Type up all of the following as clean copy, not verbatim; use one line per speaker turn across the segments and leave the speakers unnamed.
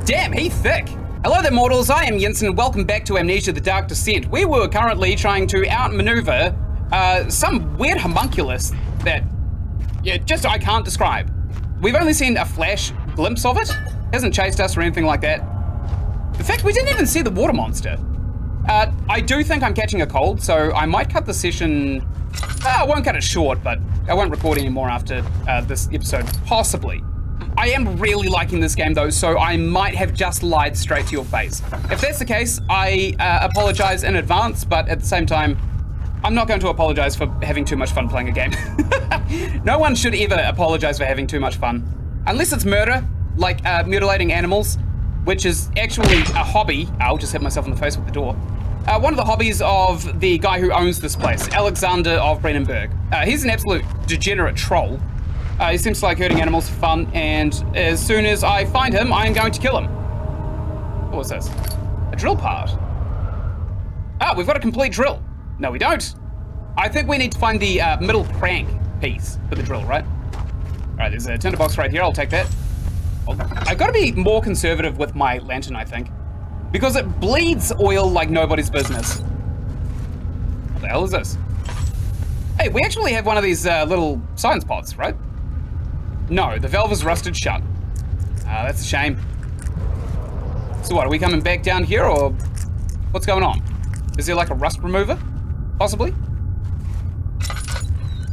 Damn, he thick. Hello there, mortals. I am Ynsin, and welcome back to Amnesia, the Dark Descent. We were currently trying to outmaneuver some weird homunculus that, just I can't describe. We've only seen a flash glimpse of it. Hasn't chased us or anything like that. In fact, we didn't even see the water monster. I do think I'm catching a cold, so I might cut the session. I won't cut it short, but I won't record anymore after this episode, possibly. I am really liking this game though, so I might have just lied straight to your face. If that's the case, I apologize in advance, but at the same time, I'm not going to apologize for having too much fun playing a game. No one should ever apologize for having too much fun. Unless it's murder, like mutilating animals, which is actually a hobby. I'll just hit myself in the face with the door. One of the hobbies of the guy who owns this place, Alexander of Brennenburg. He's an absolute degenerate troll. He seems to like hurting animals for fun, and as soon as I find him, I am going to kill him. What was this? A drill part. Ah, we've got a complete drill. No, we don't. I think we need to find the middle crank piece for the drill, right? All right, there's a tinderbox right here. I'll take that. I've got to be more conservative with my lantern, I think, because it bleeds oil like nobody's business. What the hell is this? Hey, we actually have one of these little science pods, right? No, the valve is rusted shut. That's a shame. So what, are we coming back down here, or what's going on? Is there like a rust remover, possibly?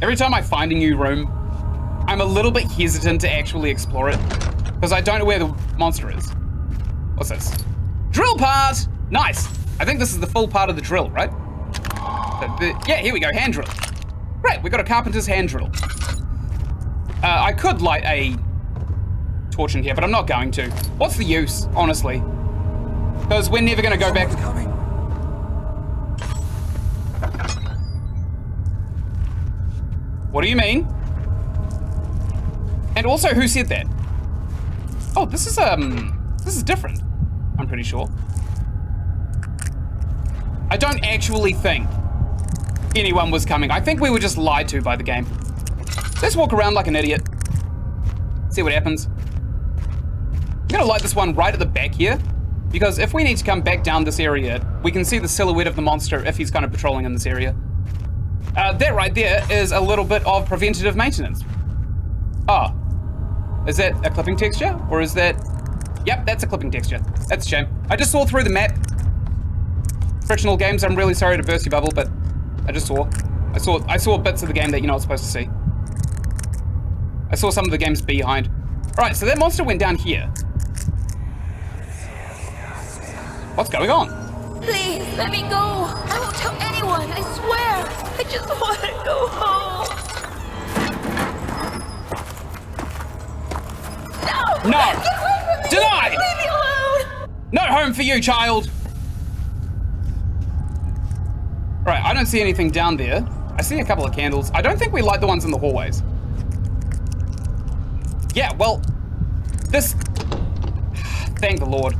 Every time I find a new room, I'm a little bit hesitant to actually explore it, because I don't know where the monster is. What's this? Drill part! Nice! I think this is the full part of the drill, right? Yeah, here we go, hand drill. Great, we got a carpenter's hand drill. I could light a torch in here, but I'm not going to. What's the use, honestly? Because we're never going to go back. What do you mean? And also, who said that? Oh, this is different, I'm pretty sure. I don't actually think anyone was coming. I think we were just lied to by the game. Let's walk around like an idiot. See what happens. I'm gonna light this one right at the back here, because if we need to come back down this area, we can see the silhouette of the monster if he's kind of patrolling in this area. That right there is a little bit of preventative maintenance. Oh, is that a clipping texture? Or is that, yep, that's a clipping texture. That's a shame. I just saw through the map. Frictional games, I'm really sorry to burst your bubble, but I just saw. I saw bits of the game that you're not supposed to see. I saw some of the game's behind. All right, so that monster went down here. What's going on?
Please, let me go. I won't tell anyone, I swear. I just want to go home. No!
No!
Get away from me!
Denied!
Leave me alone!
No home for you, child! All right, I don't see anything down there. I see a couple of candles. I don't think we light the ones in the hallways. Yeah, well, this... Thank the Lord.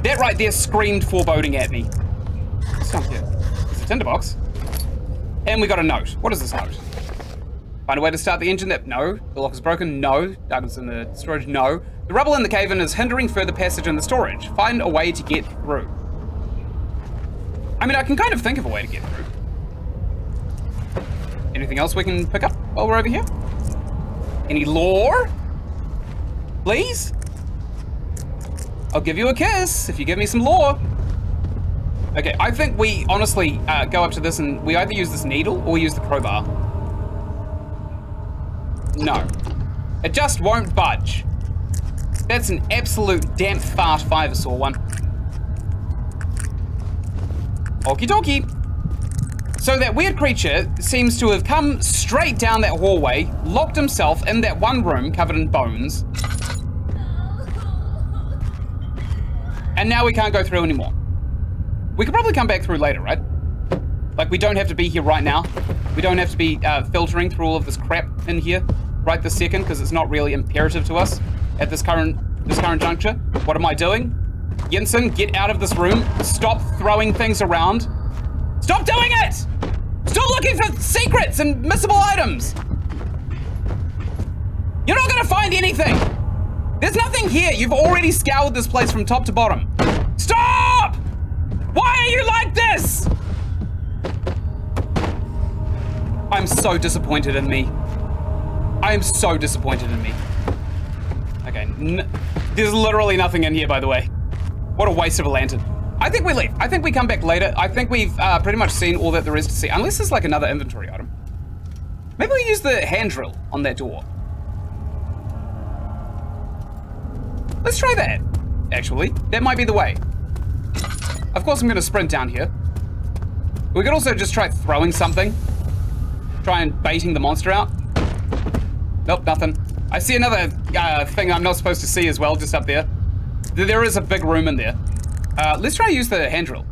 That right there screamed foreboding at me. What's down here? There's a tinderbox. And we got a note. What is this note? Find a way to start the engine that... No. The lock is broken. No. Darkness in the storage. No. The rubble in the cave-in is hindering further passage in the storage. Find a way to get through. I mean, I can kind of think of a way to get through. Anything else we can pick up while we're over here? Any lore? Please? I'll give you a kiss if you give me some lore. Okay, I think we honestly go up to this and we either use this needle or we use the crowbar. No. It just won't budge. That's an absolute damp fart if I ever saw one. Okie dokie. So that weird creature seems to have come straight down that hallway, locked himself in that one room covered in bones. And now we can't go through anymore. We could probably come back through later, right? Like, we don't have to be here right now. We don't have to be filtering through all of this crap in here right this second, because it's not really imperative to us at this current juncture. What am I doing? Ynsin, get out of this room. Stop throwing things around. Stop doing it! Stop looking for secrets and missable items! You're not gonna find anything! There's nothing here. You've already scoured this place from top to bottom. Stop! Why are you like this? I'm so disappointed in me. I am so disappointed in me. Okay, there's literally nothing in here, by the way. What a waste of a lantern. I think we leave. I think we come back later. I think we've pretty much seen all that there is to see, unless there's like another inventory item. Maybe we use the hand drill on that door. Let's try that, actually. That might be the way. Of course, I'm gonna sprint down here. We could also just try throwing something. Try and baiting the monster out. Nope, nothing. I see another thing I'm not supposed to see as well, just up there. There is a big room in there. Let's try and use the hand drill.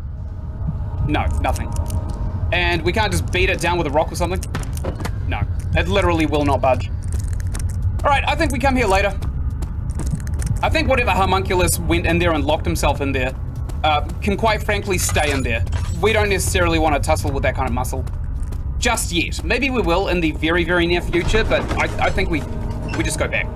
No, nothing. And we can't just beat it down with a rock or something? No, it literally will not budge. All right, I think we come here later. I think whatever homunculus went in there and locked himself in there can quite frankly stay in there. We don't necessarily want to tussle with that kind of muscle just yet. Maybe we will in the very, very near future, but I think we just go back.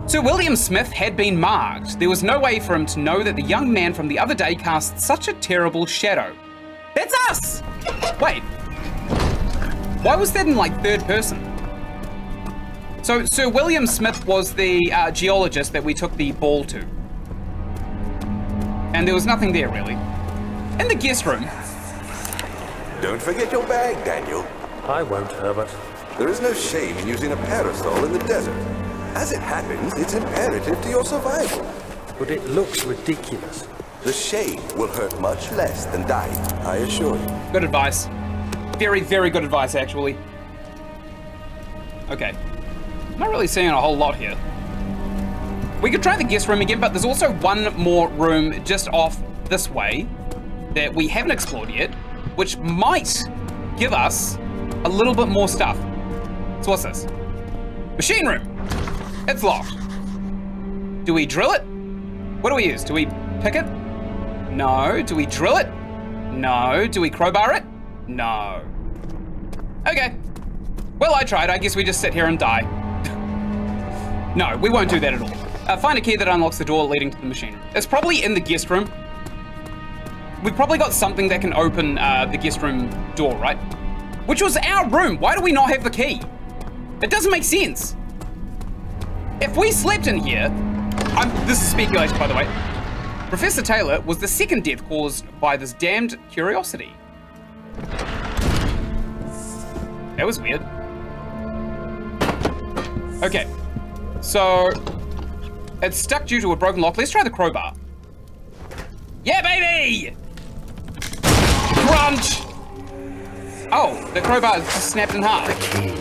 Sir William Smith had been marked. There was no way for him to know that the young man from the other day cast such a terrible shadow. That's us! Wait. Why was that in like third person? So Sir William Smith was the geologist that we took the ball to. And there was nothing there really. In the guest room.
Don't forget your bag, Daniel.
I won't, Herbert.
There is no shame in using a parasol in the desert. As it happens, it's imperative to your survival.
But it looks ridiculous.
The shade will hurt much less than dying, I assure you.
Good advice. Very, very good advice, actually. Okay. I'm not really seeing a whole lot here. We could try the guest room again, but there's also one more room just off this way that we haven't explored yet, which might give us a little bit more stuff. So what's this? Machine room. It's locked. Do we drill it? What do we use? Do we pick it? No. Do we drill it? No. Do we crowbar it? No. Okay. Well, I tried. I guess we just sit here and die. No, we won't do that at all. Find a key that unlocks the door leading to the machine room. It's probably in the guest room. We've probably got something that can open the guest room door, right? Which was our room. Why do we not have the key? It doesn't make sense. If we slept in here, this is speculation, by the way. Professor Taylor was the second death caused by this damned curiosity. That was weird. Okay, so it's stuck due to a broken lock. Let's try the crowbar. Yeah, baby! Crunch! Oh, the crowbar just snapped in half.
The key.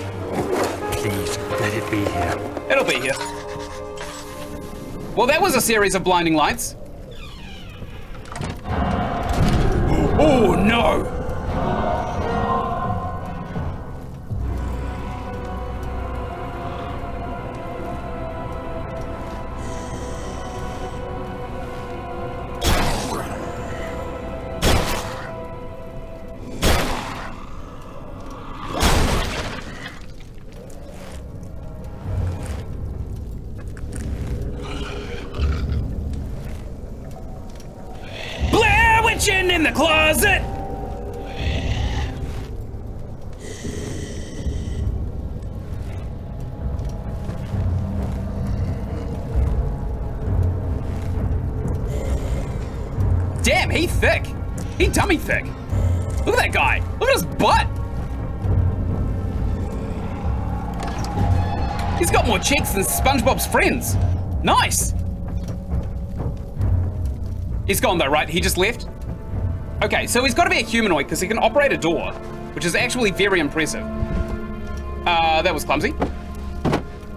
Please, let it be here.
It'll be here. Well, that was a series of blinding lights. Oh, no! In the closet. Damn, he thick. He tummy thick. Look at that guy. Look at his butt. He's got more cheeks than SpongeBob's friends. Nice. He's gone though, right? He just left? Okay, so he's got to be a humanoid because he can operate a door, which is actually very impressive. That was clumsy.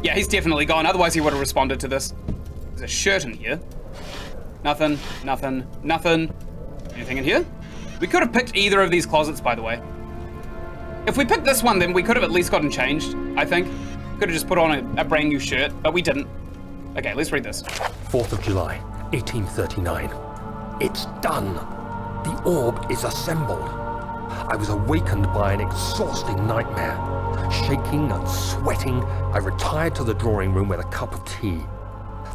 Yeah, he's definitely gone. Otherwise, he would have responded to this. There's a shirt in here. Nothing, nothing, nothing. Anything in here? We could have picked either of these closets, by the way. If we picked this one, then we could have at least gotten changed, I think. Could have just put on a brand new shirt, but we didn't. Okay, let's read this.
4th of July, 1839. It's done. The orb is assembled. I was awakened by an exhausting nightmare. Shaking and sweating, I retired to the drawing room with a cup of tea.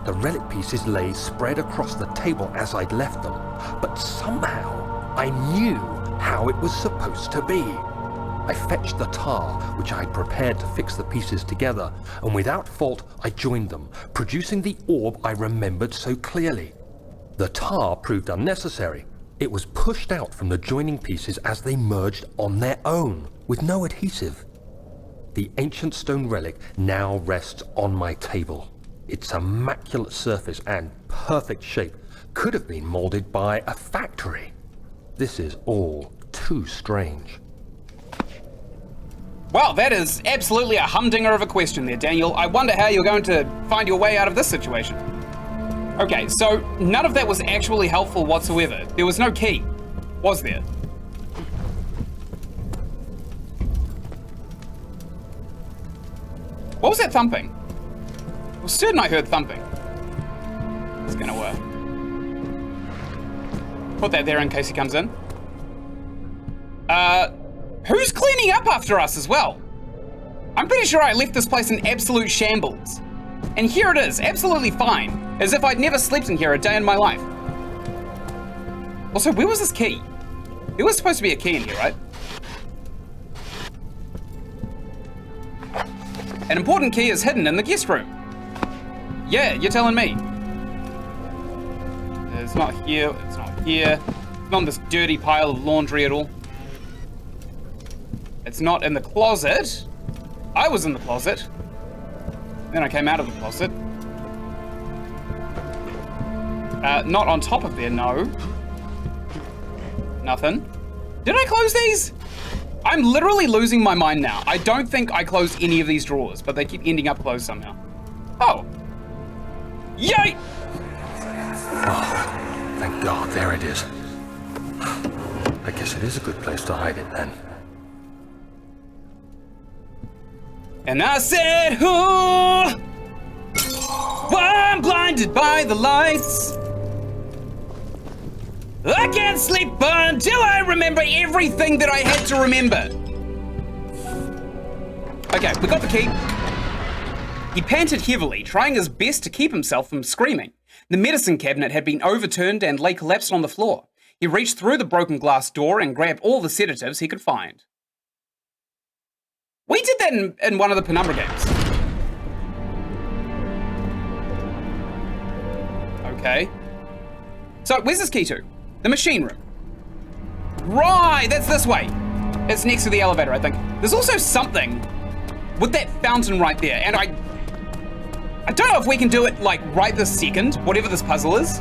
The relic pieces lay spread across the table as I'd left them, but somehow I knew how it was supposed to be. I fetched the tar, which I'd prepared to fix the pieces together, and without fault I joined them, producing the orb I remembered so clearly. The tar proved unnecessary. It was pushed out from the joining pieces as they merged on their own, with no adhesive. The ancient stone relic now rests on my table. Its immaculate surface and perfect shape could have been molded by a factory. This is all too strange.
Well, that is absolutely a humdinger of a question there, Daniel. I wonder how you're going to find your way out of this situation. Okay, so none of that was actually helpful whatsoever. There was no key, was there? What was that thumping? I was certain I heard thumping. It's gonna work. Put that there in case he comes in. Who's cleaning up after us as well? I'm pretty sure I left this place in absolute shambles. And here it is, absolutely fine, as if I'd never slept in here a day in my life. Also, where was this key? There was supposed to be a key in here, right? An important key is hidden in the guest room. Yeah, you're telling me. It's not here, it's not here. It's not on this dirty pile of laundry at all. It's not in the closet. I was in the closet. Then I came out of the closet. Not on top of there, no. Nothing. Did I close these? I'm literally losing my mind now. I don't think I closed any of these drawers, but they keep ending up closed somehow. Oh. Yay!
Oh, thank God, there it is. I guess it is a good place to hide it then.
And I said, oh, I'm blinded by the lights. I can't sleep until I remember everything that I had to remember. Okay, we got the key. He panted heavily, trying his best to keep himself from screaming. The medicine cabinet had been overturned and lay collapsed on the floor. He reached through the broken glass door and grabbed all the sedatives he could find. We did that in one of the Penumbra games. Okay. So, where's this key to? The machine room. Right, that's this way. It's next to the elevator, I think. There's also something with that fountain right there, and I don't know if we can do it, like, right this second, whatever this puzzle is.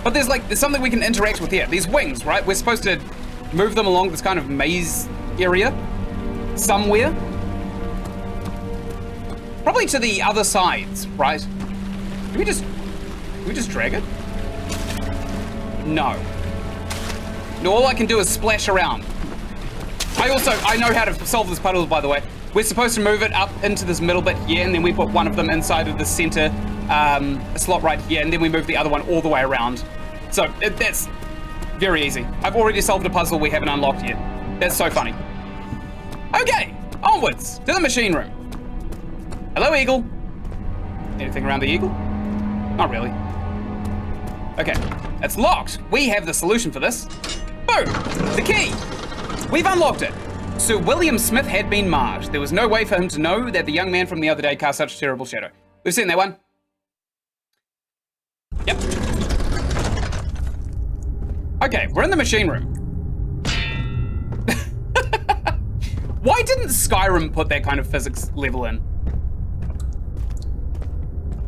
But there's something we can interact with here. These wings, right? We're supposed to move them along this kind of maze area. Somewhere. Probably to the other sides, right? Can we just drag it? No. No, all I can do is splash around. I know how to solve this puzzle, by the way. We're supposed to move it up into this middle bit here, and then we put one of them inside of the center slot right here, and then we move the other one all the way around. So that's very easy. I've already solved a puzzle we haven't unlocked yet. That's so funny. Okay, onwards to the machine room. Hello, Eagle. Anything around the Eagle? Not really. Okay, it's locked. We have the solution for this. Boom, the key. We've unlocked it. Sir William Smith had been marked. There was no way for him to know that the young man from the other day cast such a terrible shadow. We've seen that one. Yep. Okay, we're in the machine room. Why didn't Skyrim put that kind of physics level in?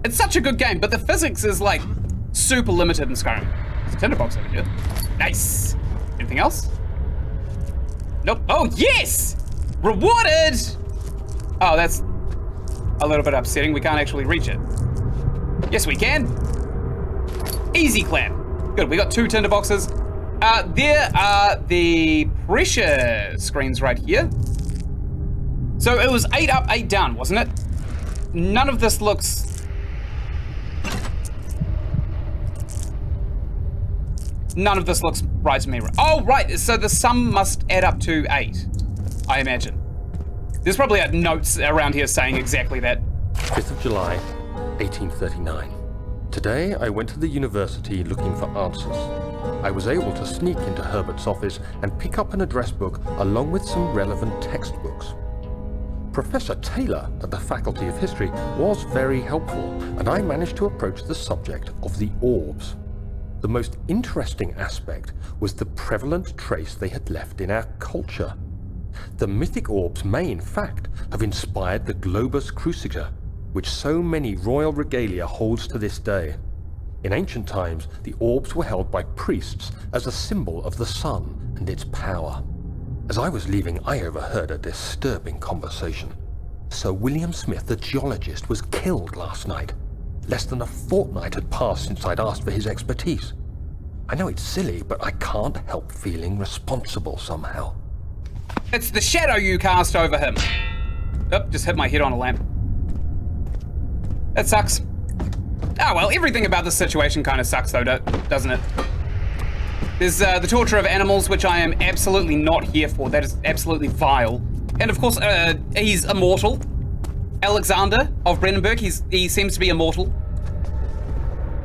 It's such a good game, but the physics is like super limited in Skyrim. There's a tinderbox over here. Nice. Anything else? Nope. Oh, yes! Rewarded! Oh, that's a little bit upsetting. We can't actually reach it. Yes, we can. Easy clap. Good, we got 2 tinderboxes. There are the pressure screens right here. So it was 8 up, 8 down, wasn't it? None of this looks... None of this looks right to me. Oh, right, so the sum must add up to 8, I imagine. There's probably notes around here saying exactly that.
5th of July, 1839. Today, I went to the university looking for answers. I was able to sneak into Herbert's office and pick up an address book along with some relevant textbooks. Professor Taylor at the Faculty of History was very helpful, and I managed to approach the subject of the orbs. The most interesting aspect was the prevalent trace they had left in our culture. The mythic orbs may, in fact, have inspired the globus cruciger, which so many royal regalia holds to this day. In ancient times, the orbs were held by priests as a symbol of the sun and its power. As I was leaving, I overheard a disturbing conversation. Sir William Smith, the geologist, was killed last night. Less than a fortnight had passed since I'd asked for his expertise. I know it's silly, but I can't help feeling responsible somehow.
It's the shadow you cast over him. Oh, just hit my head on a lamp. That sucks. Oh well, everything about this situation kind of sucks though, doesn't it? There's the torture of animals, which I am absolutely not here for. That is absolutely vile. And of course, he's immortal. Alexander of Brennenburg, he seems to be immortal.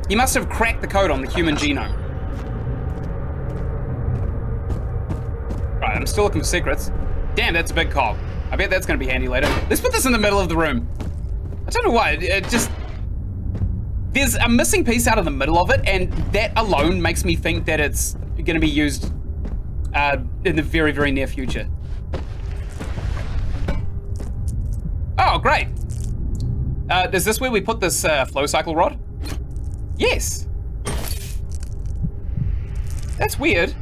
He must have cracked the code on the human genome. Right, I'm still looking for secrets. Damn, that's a big cog. I bet that's gonna be handy later. Let's put this in the middle of the room. I don't know why, it just... There's a missing piece out of the middle of it, and that alone makes me think that it's gonna be used in the very, very near future. Oh, great. Is this where we put this flow cycle rod? Yes. That's weird.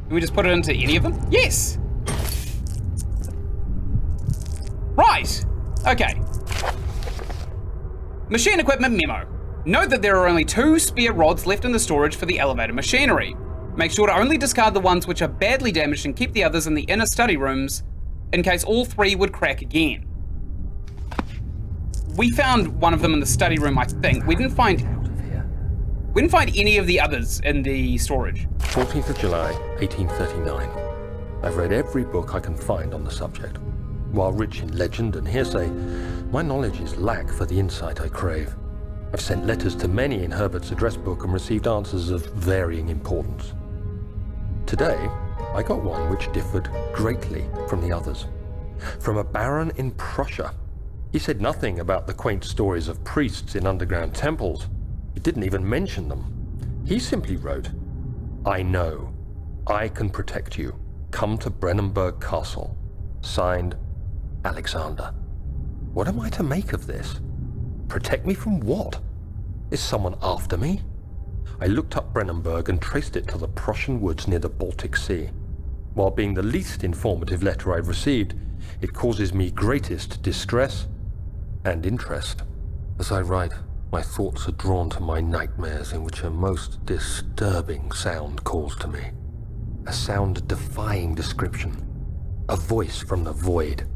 Can we just put it into any of them? Yes. Right. Okay. Machine equipment memo. Note that there are only 2 spare rods left in the storage for the elevator machinery. Make sure to only discard the ones which are badly damaged and keep the others in the inner study rooms in case all 3 would crack again. We found one of them in the study room, I think. We didn't find any of the others in the storage.
14th of July, 1839. I've read every book I can find on the subject. While rich in legend and hearsay, my knowledge is lack for the insight I crave. I've sent letters to many in Herbert's address book and received answers of varying importance. Today, I got one which differed greatly from the others. From a baron in Prussia. He said nothing about the quaint stories of priests in underground temples. He didn't even mention them. He simply wrote, "I know. I can protect you. Come to Brennenburg Castle. Signed, Alexander." What am I to make of this? Protect me from what? Is someone after me? I looked up Brennenburg and traced it to the Prussian woods near the Baltic Sea. While being the least informative letter I've received, it causes me greatest distress and interest. As I write, my thoughts are drawn to my nightmares in which a most disturbing sound calls to me. A sound defying description. A voice from the void.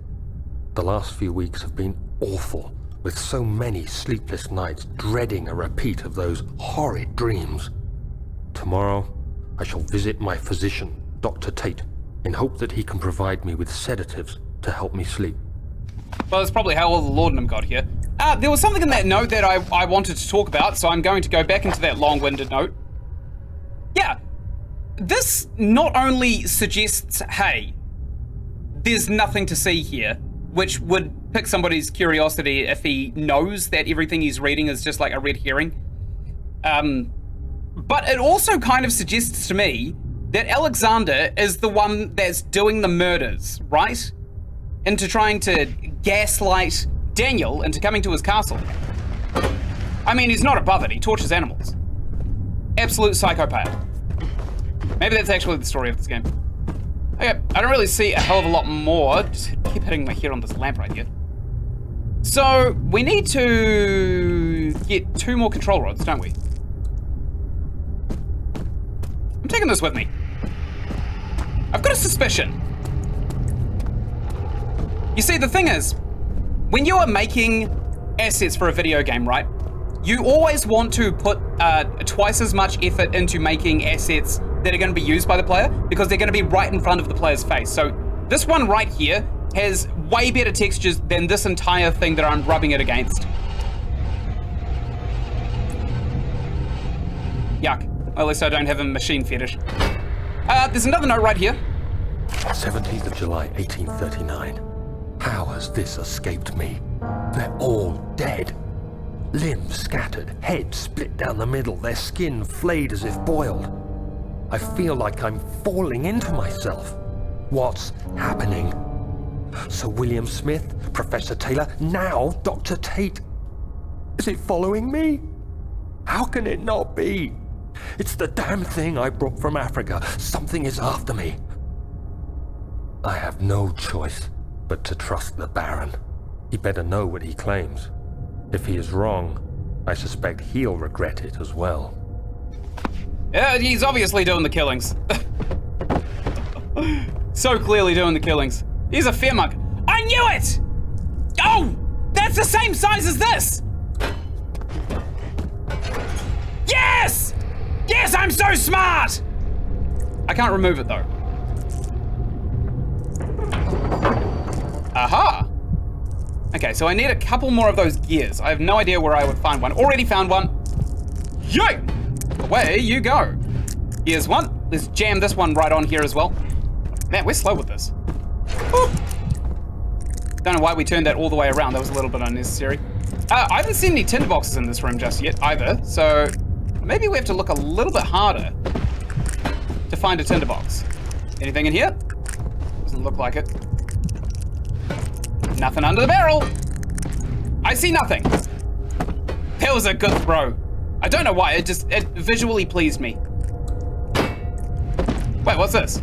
The last few weeks have been awful, with so many sleepless nights dreading a repeat of those horrid dreams. Tomorrow, I shall visit my physician, Dr. Tate, in hope that he can provide me with sedatives to help me sleep.
Well, that's probably how all the laudanum got here. There was something in that note that I wanted to talk about, so I'm going to go back into that long-winded note. Yeah, this not only suggests, hey, there's nothing to see here, which would pick somebody's curiosity if he knows that everything he's reading is just like a red herring. But it also kind of suggests to me that Alexander is the one that's doing the murders, right? Into trying to gaslight Daniel into coming to his castle. I mean, he's not above it, he tortures animals. Absolute psychopath. Maybe that's actually the story of this game. Okay, I don't really see a hell of a lot more. Just keep hitting my head on this lamp right here. So, we need to get 2 more control rods, don't we? I'm taking this with me. I've got a suspicion. You see, the thing is, when you are making assets for a video game, right? You always want to put twice as much effort into making assets that are going to be used by the player because they're going to be right in front of the player's face. So this one right here has way better textures than this entire thing that I'm rubbing it against. Yuck. Well, at least I don't have a machine fetish. There's another note right here.
17th of July, 1839. How has this escaped me? They're all dead. Limbs scattered, heads split down the middle, their skin flayed as if boiled. I feel like I'm falling into myself. What's happening? Sir William Smith, Professor Taylor, now Dr. Tate. Is it following me? How can it not be? It's the damn thing I brought from Africa. Something is after me. I have no choice but to trust the Baron. He better know what he claims. If he is wrong, I suspect he'll regret it as well.
Yeah, he's obviously doing the killings. So clearly doing the killings. He's a fearmug. I knew it! Oh! That's the same size as this! Yes! Yes, I'm so smart! I can't remove it though. Aha! Okay, so I need a couple more of those gears. I have no idea where I would find one. Already found one. Yay! Away you go. Here's one. Let's jam this one right on here as well. Man, we're slow with this. Ooh. Don't know why we turned that all the way around. That was a little bit unnecessary. I haven't seen any tinderboxes in this room just yet either, so maybe we have to look a little bit harder to find a tinderbox. Anything in here? Doesn't look like it. Nothing under the barrel. I see nothing. That was a good throw. I don't know why, it visually pleased me. Wait, what's this?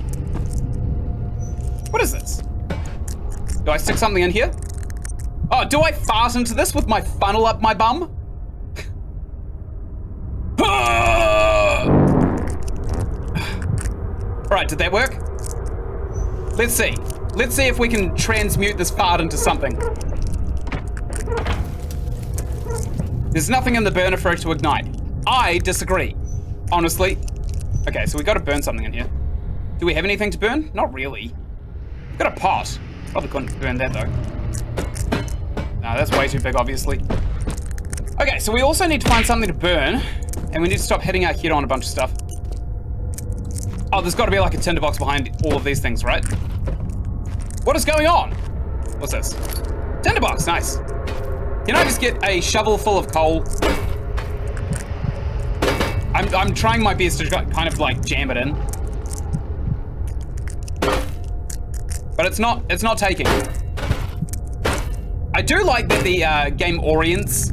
What is this? Do I stick something in here? Oh, do I fart into this with my funnel up my bum? Alright, did that work? Let's see. Let's see if we can transmute this fart into something. There's nothing in the burner for it to ignite. I disagree, honestly. Okay, so we gotta burn something in here. Do we have anything to burn? Not really. We've got a pot. Probably couldn't burn that though. No, that's way too big, obviously. Okay, so we also need to find something to burn, and we need to stop hitting our head on a bunch of stuff. Oh, there's gotta be like a tinderbox behind all of these things, right? What is going on? What's this? Tinderbox, nice. Can I just get a shovel full of coal? I'm trying my best to kind of like jam it in. But it's not taking. I do like that the game orients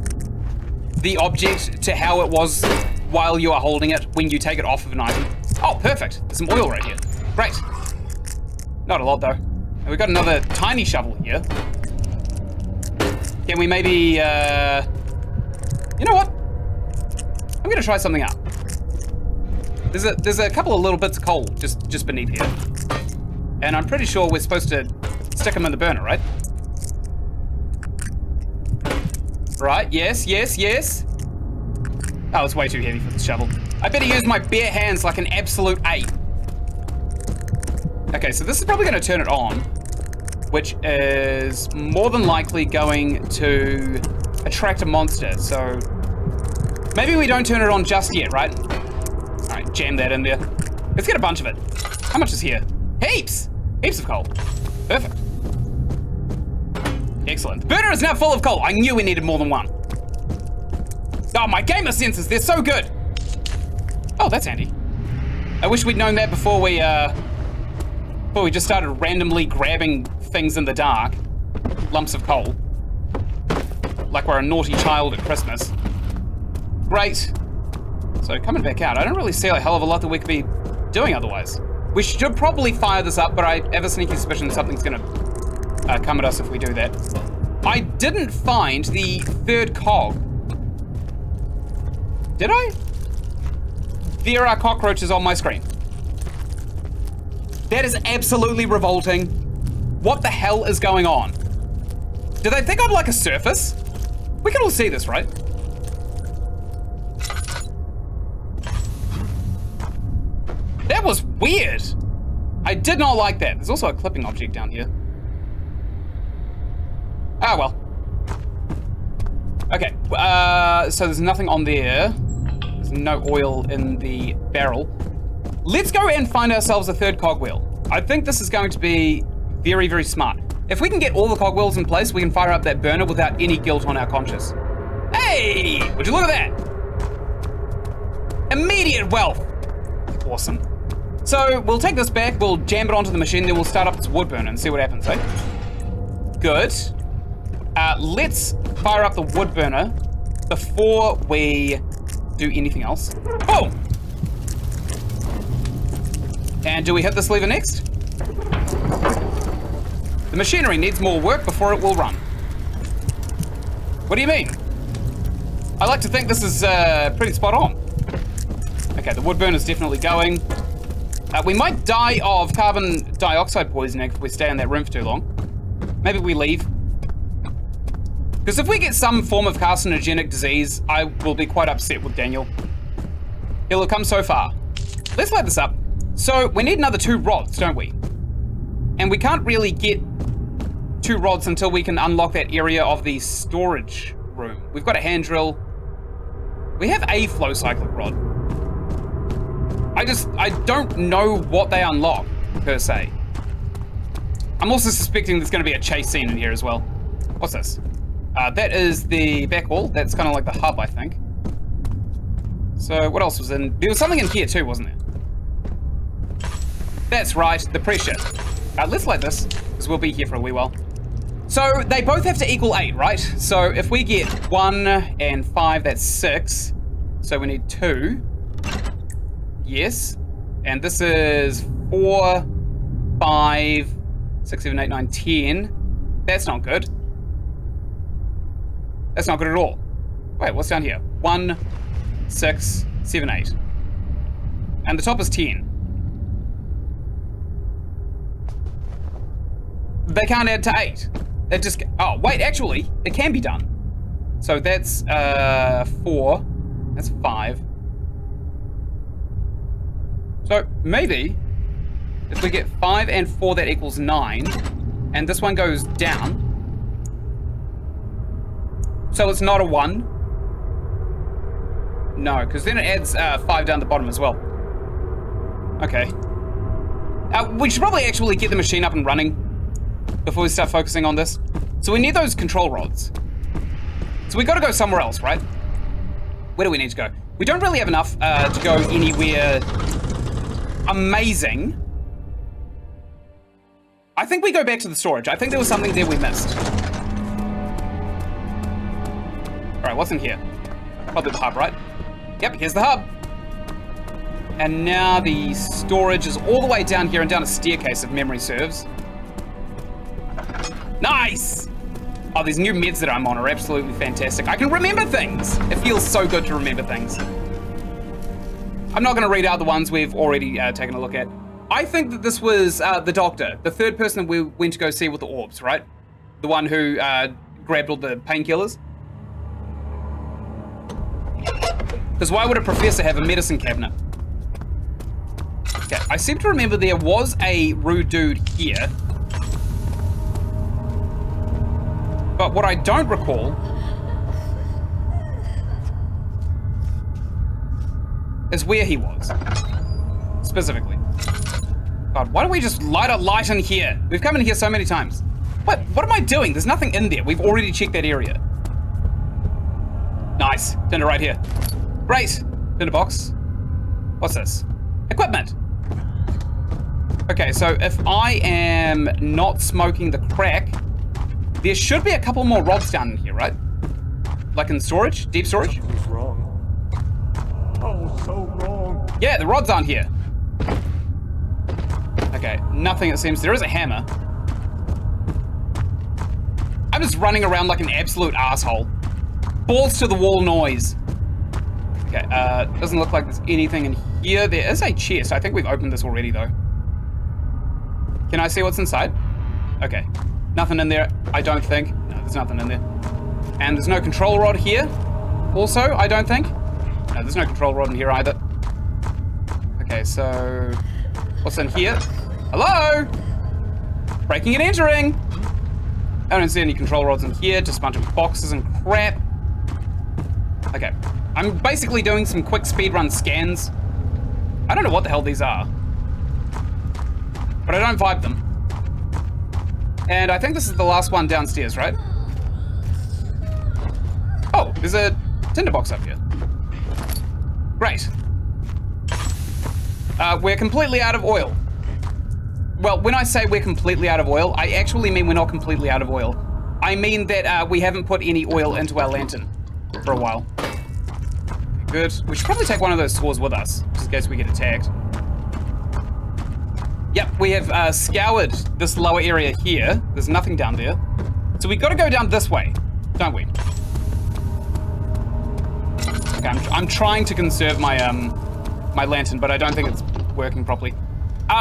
the object to how it was while you are holding it when you take it off of an item. Oh, perfect. There's some oil right here. Great. Not a lot though. And we've got another tiny shovel here. Can we maybe, you know what? I'm gonna try something out. There's a couple of little bits of coal just beneath here. And I'm pretty sure we're supposed to stick them in the burner, right? Right, yes, yes, yes. Oh, it's way too heavy for the shovel. I better use my bare hands like an absolute ape. Okay, so this is probably gonna turn it on, which is more than likely going to attract a monster, so maybe we don't turn it on just yet, right? All right, jam that in there. Let's get a bunch of it. How much is here? Heaps! Heaps of coal. Perfect. Excellent. The burner is now full of coal. I knew we needed more than one. Oh, my gamer senses, they're so good. Oh, that's handy. I wish we'd known that before we just started randomly grabbing things in the dark. Lumps of coal. Like we're a naughty child at Christmas. Great. So coming back out, I don't really see a hell of a lot that we could be doing otherwise. We should probably fire this up, but I have a sneaky suspicion something's gonna come at us if we do that. I didn't find the third cog. Did I? There are cockroaches on my screen. That is absolutely revolting. What the hell is going on? Do they think I'm like a surface? We can all see this, right? That was weird. I did not like that. There's also a clipping object down here. Ah, well. Okay, so there's nothing on there. There's no oil in the barrel. Let's go and find ourselves a third cogwheel. I think this is going to be very, very smart. If we can get all the cogwheels in place, we can fire up that burner without any guilt on our conscience. Hey, would you look at that? Immediate wealth. Awesome. So we'll take this back, we'll jam it onto the machine, then we'll start up this wood burner and see what happens, eh? Good. Let's fire up the wood burner before we do anything else. Boom! And do we hit this lever next? The machinery needs more work before it will run. What do you mean? I like to think this is pretty spot on. Okay, the wood burner's definitely going. We might die of carbon dioxide poisoning if we stay in that room for too long. Maybe we leave. Because if we get some form of carcinogenic disease, I will be quite upset with Daniel. He'll have come so far. Let's light this up. So we need another 2 rods, don't we? And we can't really get 2 rods until we can unlock that area of the storage room. We've got a hand drill. We have a flow cyclic rod. I don't know what they unlock, per se. I'm also suspecting there's going to be a chase scene in here as well. What's this? That is the back wall. That's kind of like the hub, I think. So what else was in? There was something in here too, wasn't there? That's right, the pressure. Let's light this, because we'll be here for a wee while. So they both have to equal 8, right? So if we get 1 and 5, that's 6. So we need 2. Yes. And this is 4, 5, 6, 7, 8, 9, 10. That's not good. That's not good at all. Wait, what's down here? 1, 6, 7, 8. And the top is 10. They can't add to 8. It just... Oh, wait, actually, it can be done. So that's 4. That's 5. So maybe if we get 5 and 4, that equals 9. And this one goes down. So it's not a 1. No, because then it adds 5 down the bottom as well. Okay. We should probably actually get the machine up and running before we start focusing on this. So we need those control rods. So we got to go somewhere else, right? Where do we need to go? We don't really have enough to go anywhere amazing. I think we go back to the storage. I think there was something there we missed. All right, what's in here? Probably the hub, right? Yep, here's the hub. And now the storage is all the way down here and down a staircase, if memory serves. Nice! Oh, these new meds that I'm on are absolutely fantastic. I can remember things. It feels so good to remember things. I'm not going to read out the ones we've already taken a look at. I think that this was the doctor, the third person that we went to go see with the orbs, right? The one who grabbed all the painkillers. Because why would a professor have a medicine cabinet? Okay, I seem to remember there was a rude dude here. But what I don't recall is where he was, specifically. God, why don't we just light a light in here? We've come in here so many times. What am I doing? There's nothing in there. We've already checked that area. Nice, tinder right here. Great, tinder box. What's this? Equipment. Okay, so if I am not smoking the crack, there should be a couple more rods down in here, right? Like in storage? Deep storage?
Something's wrong. Oh, so wrong.
Yeah, the rods aren't here. Okay, nothing it seems. There is a hammer. I'm just running around like an absolute asshole. Balls to the wall noise. Okay, doesn't look like there's anything in here. There is a chest. I think we've opened this already though. Can I see what's inside? Okay. Nothing in there, I don't think. No, there's nothing in there. And there's no control rod here. Also, I don't think. No, there's no control rod in here either. Okay, so... what's in here? Hello? Breaking and entering! I don't see any control rods in here, just a bunch of boxes and crap. Okay, I'm basically doing some quick speedrun scans. I don't know what the hell these are, but I don't vibe them. And I think this is the last one downstairs, right? Oh, there's a tinderbox up here. Great. We're completely out of oil. Well, when I say we're completely out of oil, I actually mean we're not completely out of oil. I mean that we haven't put any oil into our lantern for a while. Good. We should probably take one of those saws with us, just in case we get attacked. Yep, we have scoured this lower area here. There's nothing down there. So we got to go down this way, don't we? Okay, I'm trying to conserve my my lantern, but I don't think it's working properly.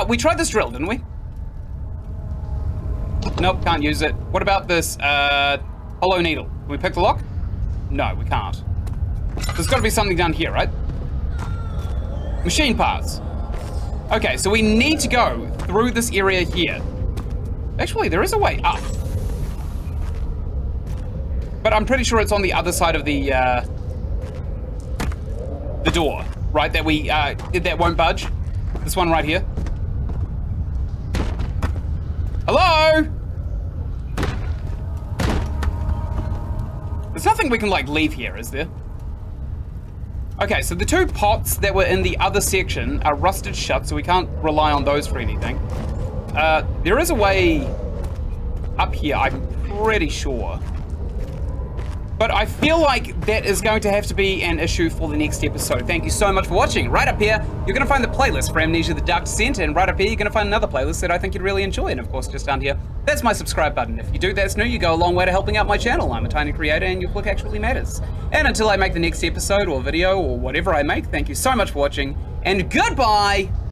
We tried this drill, didn't we? Nope, can't use it. What about this hollow needle? Can we pick the lock? No, we can't. There's got to be something down here, right? Machine parts. Okay, so we need to go through this area here. Actually, there is a way up. But I'm pretty sure it's on the other side of the door, right? That won't budge. This one right here. Hello? There's nothing we can, like, leave here, is there? Okay, so the two pots that were in the other section are rusted shut, so we can't rely on those for anything. There is a way up here, I'm pretty sure. But I feel like that is going to have to be an issue for the next episode. Thank you so much for watching. Right up here, you're going to find the playlist for Amnesia, the Dark Dysentery, and right up here, you're going to find another playlist that I think you'd really enjoy. And of course, just down here, that's my subscribe button. If you do, that's new. You go a long way to helping out my channel. I'm a tiny creator, and your click actually matters. And until I make the next episode or video or whatever I make, thank you so much for watching, and goodbye!